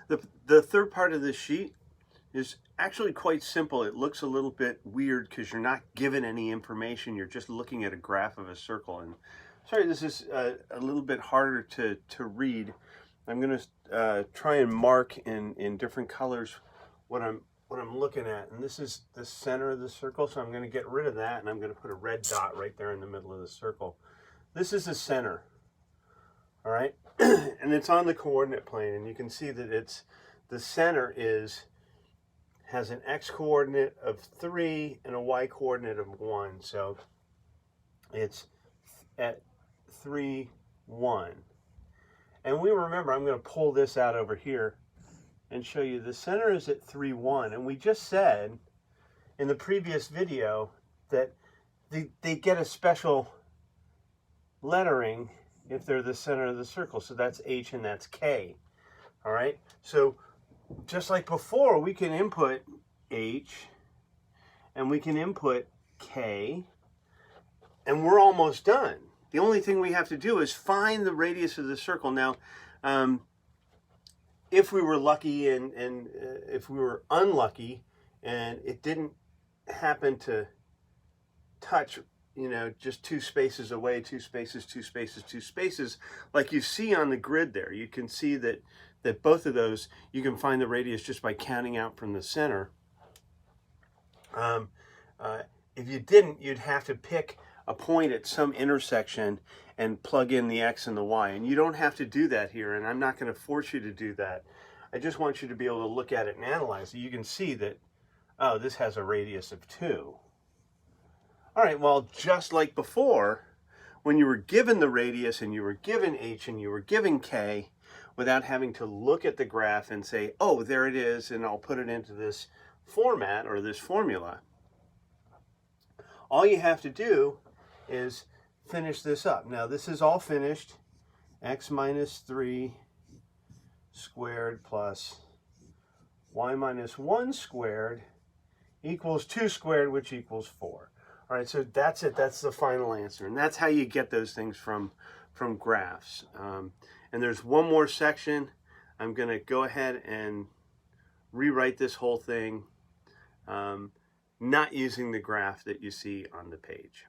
The third part of this sheet is actually quite simple. It looks a little bit weird because you're not given any information. You're just looking at a graph of a circle. And sorry, this is a little bit harder to read. I'm going to try and mark in different colors what I'm looking at. And this is the center of the circle, so I'm going to get rid of that, and I'm going to put a red dot right there in the middle of the circle. This is the center, all right? And it's on the coordinate plane, and you can see that the center has an x coordinate of 3 and a y coordinate of 1. So it's at 3, 1. And we remember, I'm going to pull this out over here and show you the center is at 3, 1. And we just said in the previous video that they get a special lettering if they're the center of the circle. So that's H and that's K. All right. So just like before, we can input H and we can input K, and we're almost done. The only thing we have to do is find the radius of the circle. Now, if we were lucky and if we were unlucky and it didn't happen to touch, you know, just 2 spaces away, 2 spaces, 2 spaces, 2 spaces, like you see on the grid there, you can see that both of those, you can find the radius just by counting out from the center. If you didn't, you'd have to pick a point at some intersection and plug in the x and the y. And you don't have to do that here, and I'm not going to force you to do that. I just want you to be able to look at it and analyze it. You can see that, oh, this has a radius of 2. All right, well, just like before, when you were given the radius and you were given h and you were given k, without having to look at the graph and say, oh, there it is, and I'll put it into this format or this formula. All you have to do is finish this up. Now, this is all finished. X minus 3 squared plus y minus 1 squared equals 2 squared, which equals 4. All right, so that's it. That's the final answer. And that's how you get those things from graphs. And there's one more section. I'm going to go ahead and rewrite this whole thing, not using the graph that you see on the page.